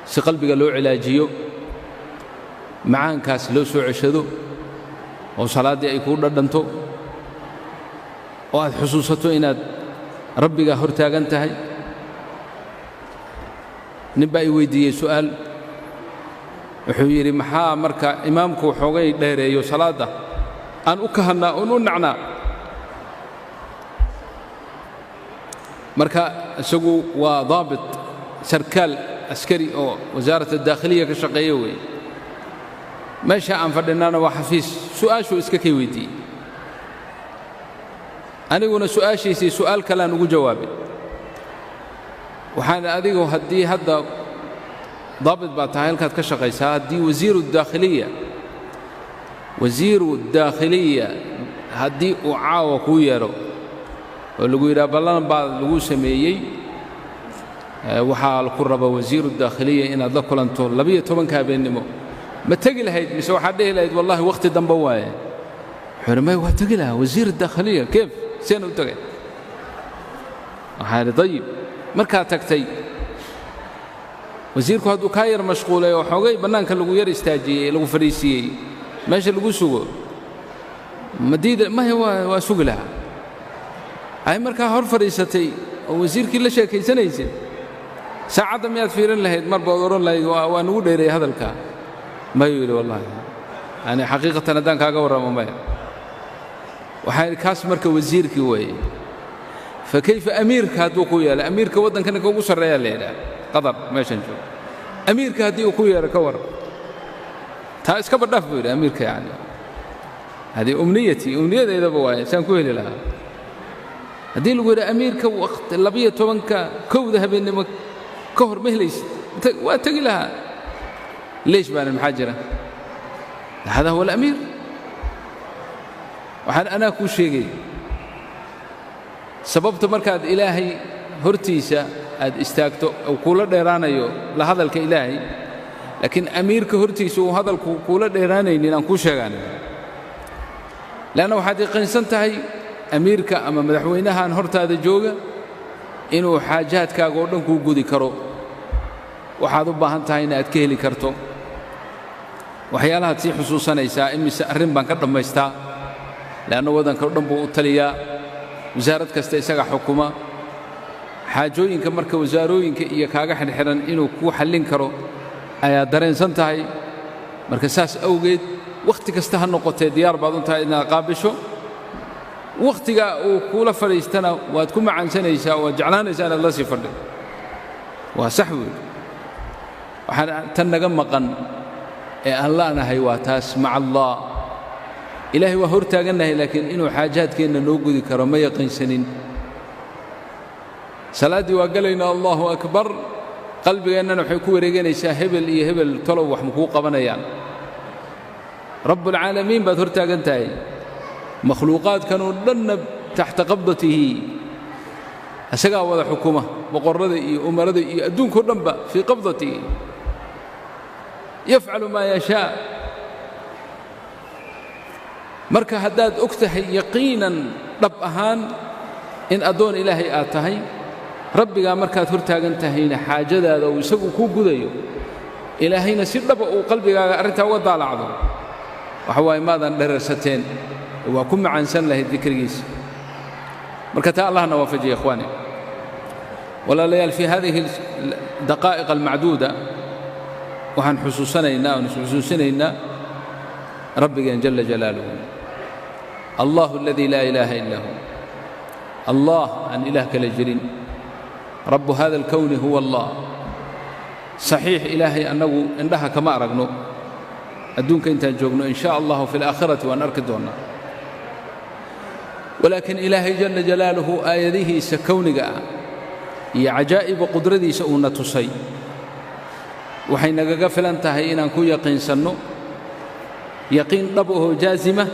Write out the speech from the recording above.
si qalbiga loo cilaajiyo macaankaas loo soo ceshado oo salaaddii ay kuu dhadhanto oo aad xusuusato inaad rabbigaa hor taagan tahay nin baa i weydiiyey su'aal wuxuu yidhi maxaa marka imaamku xoogay dheereeyo salaadda aan u kahannaa oon u nacnaa marka isagu waa daabit sarkaal askari oo wasaaradda daakhiliya ka shaqeeya weeye meesha aan fadhinana waa xafiis su'aashuu iska kay weydiiyey aniguna su'aashiisii su'aal kaleaan ugu jawaabay waxaan adigu haddii hadda daabit baa tahay halkaad ka shaqaysaa haddii wasiiru daakhiliya haddii uu caawa kuu yeedho oo lagu yidhaha ballan baa lagu sameeyey waxaa ku raba wasiiru daakhiliya inaad la kulanto 12 habeennimo ma tegi lahayd mise waxaad dhihi lahayd wallahi wakhti dambe waaye wuxuu yidhi may waa tegi lahaa wasiiru daakhiliya keef seen u tagay waxaa yidhi dayib markaad tagtay wasiirku hadduu kaa yar mashquulay oo xoogay bannaanka lagu yar istaajiyey lagu fadhiisiiyey meesha lagu sugo madiida maya waa sugi lahaa ay markaa hor fadhiisatay oo wasiirkii la sheekaysanaysay saacadda miyaad fiirin lahayd mar baad odhan lahayd waa nugu dheereeyey hadalkaa mayuu yidhi wallahi yani xaqiiqatan haddaan kaaga warramo maya waxaa yidhi kaas marka wasiirkii weeye fakayfa amiirka hadduu ku yeelo amiirka waddankana ugu sarreeyaa la yidhaha qatar meeshan joogo amiirka haddii uu ku yeero ka warran taa iskaba dhaaf buu yidhi amiirka yani هذه أمنيتي إذا بواي سانكو هلي لها هذه اللي أميرك وقت اللبية تومنك كوذها بين كهر مهليس واتقي لها ليش بان المحاجرة هذا هو الأمير وحن أنا كل شيء سببت مركز إلهي هرتيسة استاكتو أو كولا ديرانيو لهذا الكإلهي لكن أميرك هرتيسو وهذا الكولا ديراني لأن كل شيء لأنه حقيقة سنتهي أميرك أما مدحوينها أن هرت هذا الجوجة إنه حاجات كاغوردن كو جودي كرو وحاضو باهنتهاي إن أتكهلي كرتو وحيالها تي خصوصا نيسا إمي سأرين بانكردن ميستا لأنه ودن كردن بو تليا وزارة كاستيساق حكومة حاجوين كمركا وزاروين كإيا كاغا حنحران إنه كو حلين كرو أيا دارين سنتهاي مركزاس أوجد وقت كاستها النقطة ديار بعضهم تاي إنها قابشوا وقتك وكل فريستنا وتكون مع إنسان يسا وجعلان إنسان الله سيفرد وسحب وحنا تنجمقا الله أنا هيواتاس مع الله إلهي وهرتا جنة لكن إنه حاجات كنا نوجد كرمية قنسنين سلادي وقالنا الله أكبر قلبي أننا حكوا رجعنا يسهبل يهبل طلب وحمقوق بنيان رب العالمين بثرتا جنتاي مخلوقات كانوا لنا تحت قبضته أسقى وضع حكومة مقرده أمرده أدون كرنب في قبضته يفعل ما يشاء مركا هداد أكتحي يقينا رب أهان إن أدون إلهي آتهي ربي مركا ثرتا جنتهين حاجة هذا ويسقوا كوكو ذيو إلهينا سرب وقلبي أرنتا وضع العظم وحواي ماذا درستين وكم عن سن له الذكر جيس بركة الله نوافج يا إخواني ولا ليال في هذه الدقائق المعدودة وحن حسوسنا ربي جل جلاله الله الذي لا إله إلا هو الله أن إله كالجرين رب هذا الكون هو الله صحيح إلهي أنه عندها كما أرقنو أدونك أنت جوجنو إن شاء الله في الآخرة ونركضنا ولكن إلهي جل جلاله آياته سكونك يا عجائب قدرتي سؤنا تصي وحين قفل انتهي إن أنكو يقين سنو يقين طبعه جازمة